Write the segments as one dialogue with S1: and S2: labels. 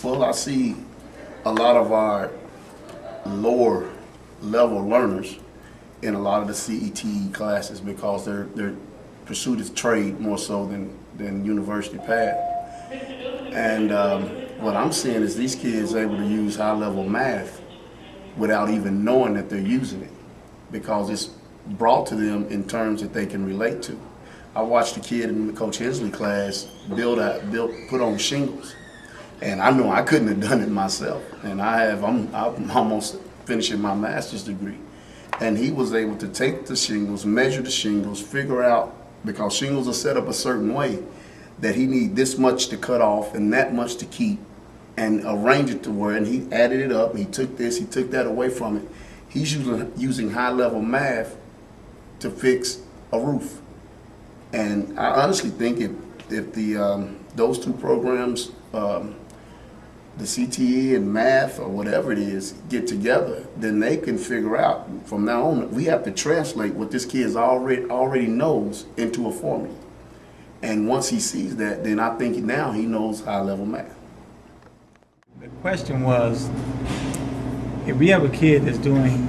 S1: Well, I see a lot of our lower level learners in a lot of the CET classes because their pursuit is trade more so than university path. And what I'm seeing is these kids able to use high level math without even knowing that they're using it because it's brought to them in terms that they can relate to. I watched a kid in Coach Hensley class put on shingles. And I know I couldn't have done it myself. And I'm almost finishing my master's degree. And he was able to take the shingles, measure the shingles, figure out, because shingles are set up a certain way, that he need this much to cut off and that much to keep, and arrange it to where, and he added it up, he took this, he took that away from it. He's using high level math to fix a roof. And I honestly think if those two programs, the CTE and math or whatever it is, get together, then they can figure out from now on, we have to translate what this kid already knows into a formula. And once he sees that, then I think now he knows high level math.
S2: The question was, if we have a kid that's doing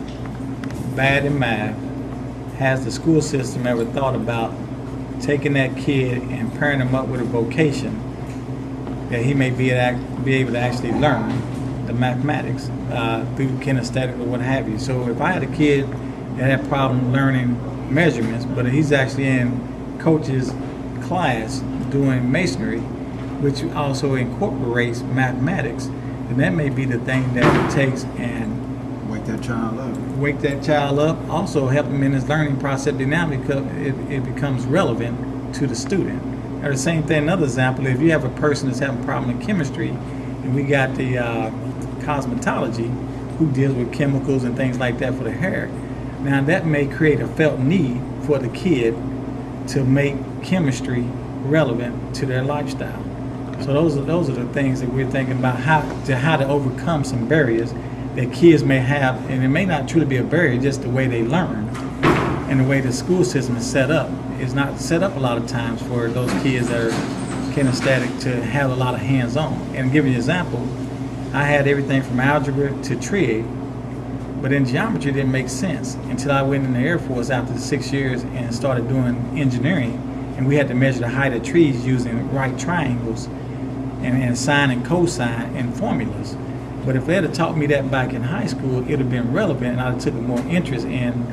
S2: bad in math, has the school system ever thought about taking that kid and pairing him up with a vocation that he may be able to actually learn the mathematics through kinesthetic or what have you. So if I had a kid that had a problem learning measurements, but he's actually in coach's class doing masonry, which also incorporates mathematics, then that may be the thing that it takes and
S3: wake that child up.
S2: Wake that child up, also help him in his learning process. Now it becomes relevant to the student. Or the same thing, another example, if you have a person that's having a problem in chemistry, and we got the cosmetology who deals with chemicals and things like that for the hair. Now that may create a felt need for the kid to make chemistry relevant to their lifestyle. So those are the things that we're thinking about how to overcome some barriers that kids may have, and it may not truly be a barrier, just the way they learn and the way the school system is set up. It's not set up a lot of times for those kids that are kinesthetic to have a lot of hands-on. And to give you an example, I had everything from algebra to trig, but then geometry didn't make sense until I went in the Air Force after 6 years and started doing engineering, and we had to measure the height of trees using right triangles and sine and cosine and formulas. But if they had taught me that back in high school, it would have been relevant, and I'd have taken more interest in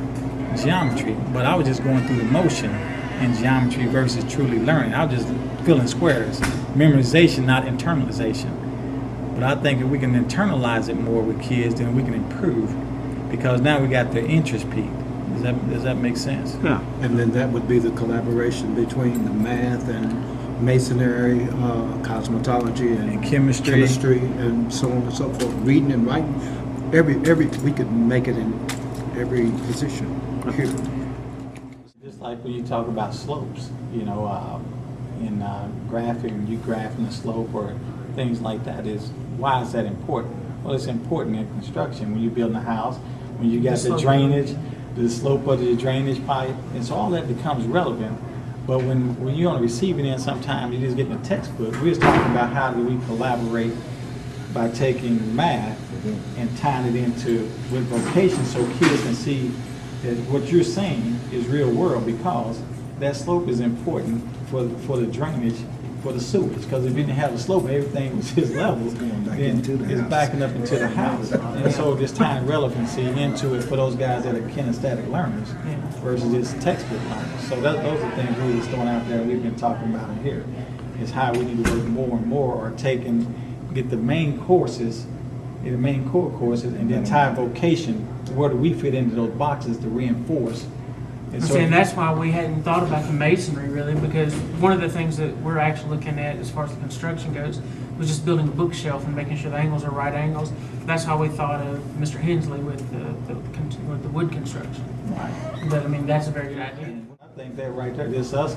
S2: geometry. But I was just going through the motion in geometry versus truly learning. I was just filling squares. Memorization, not internalization. But I think if we can internalize it more with kids, then we can improve, because now we got the interest peak. Does that make sense?
S3: Yeah. And then that would be the collaboration between the math and masonry, cosmetology and chemistry and so on and so forth. Reading and writing, every we could make it in every position here.
S2: Just like when you talk about slopes, in graphing, you graphing the slope or things like that, why is that important? Well, it's important in construction when you're building a house, when you got the drainage, the slope of the drainage pipe, and so all that becomes relevant. But when you're on the receiving end, sometimes you just get in a textbook. We're just talking about how do we collaborate by taking math and tying it into with vocation, so kids can see that what you're saying is real world, because that slope is important for the drainage for the sewage. Because if you didn't have a slope, everything was his level, then it's backing up into the house. And so just tying relevancy into it for those guys that are kinesthetic learners versus just textbook learners. So those are things we're just throwing out there. We've been talking about it here, is how we need to work more and more, or get the main courses, the main core courses, and then tie vocation. Where do we fit into those boxes to reinforce?
S4: And that's why we hadn't thought about the masonry really, because one of the things that we're actually looking at as far as the construction goes was just building a bookshelf and making sure the angles are right angles. That's how we thought of Mr. Hensley with the wood construction.
S2: Right.
S4: But I mean, that's a very good idea.
S2: I think that right there, just us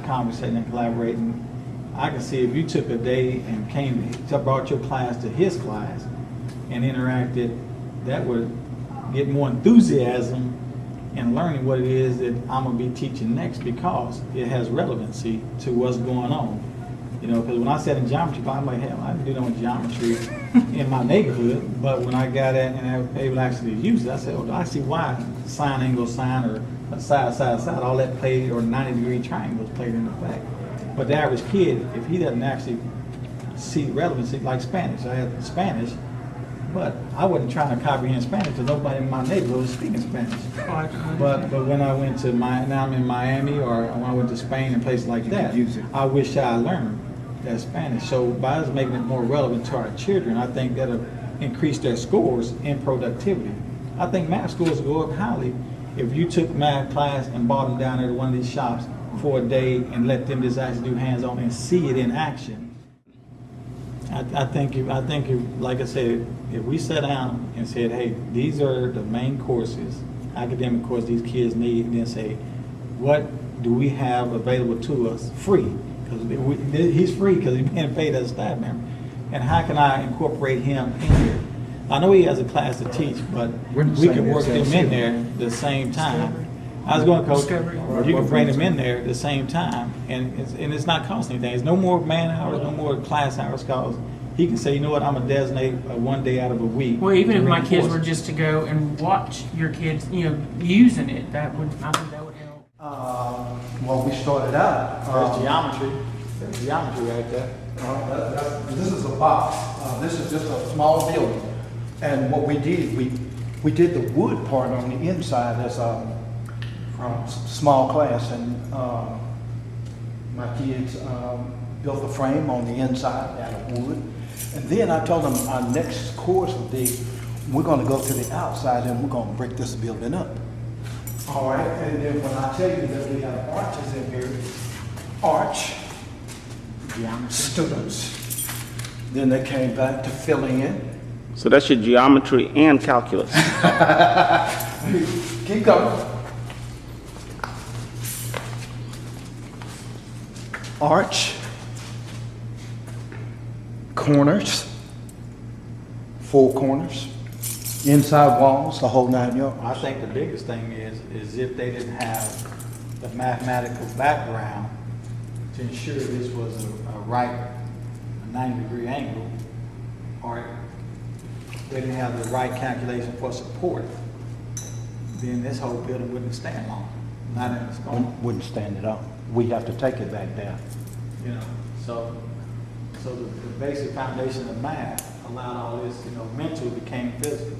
S2: conversating and collaborating. I can see if you took a day and brought your class to his class and interacted, that would get more enthusiasm in learning what it is that I'm going to be teaching next, because it has relevancy to what's going on. You know, because when I sat in geometry class, I'm like, hell, I didn't do no geometry in my neighborhood. But when I got it and I was able to actually use it, I said, well, I see why sine, angle, sine, or side, all that played, or 90-degree triangles played in effect. But the average kid, if he doesn't actually see relevancy, like Spanish, I had Spanish, but I wasn't trying to comprehend Spanish because nobody in my neighborhood was speaking Spanish. But when I went to now I'm in Miami, or when I went to Spain and places like that, I wish I learned that Spanish. So by us making it more relevant to our children, I think that'll increase their scores in productivity. I think math scores go up highly if you took math class and brought them down there to one of these shops for a day and let them just actually do hands-on and see it in action. I think if, like I said, if we sat down and said, hey, these are the main courses, academic courses these kids need, and then say, what do we have available to us free? Because he's free because he's being paid as a staff member. And how can I incorporate him in here? I know he has a class to teach, but we can work them in there at the same time. I was going to coach, or you can bring them in there at the same time, and it's not costing anything. It's no more man hours, no more class hours, because he can say, you know what, I'm gonna designate one day out of a week.
S4: Well, even if my kids were just to go and watch your kids, you know, using it, I think that would help.
S5: Well, we started out.
S2: There's geometry. There's geometry right there.
S5: This is a box. This is just a small building. And what we did, we did the wood part on the inside as a small class, and my kids built the frame on the inside out of wood. And then I told them our next course would be, we're going to go to the outside and we're going to break this building up. All right, and then when I tell you that we have arches in here, arch students, then they came back to filling in.
S6: So that's your geometry and calculus.
S5: Keep going. Arch, corners, four corners, inside walls, the whole 9 yards.
S2: I think the biggest thing is if they didn't have the mathematical background to ensure this was a right 90-degree angle, or they didn't have the right calculation for support, then this whole building wouldn't stand long. Not in the stone.
S5: Wouldn't stand it up. We have to take it back down.
S2: You know, so the basic foundation of math allowed all this, you know, mental became physical.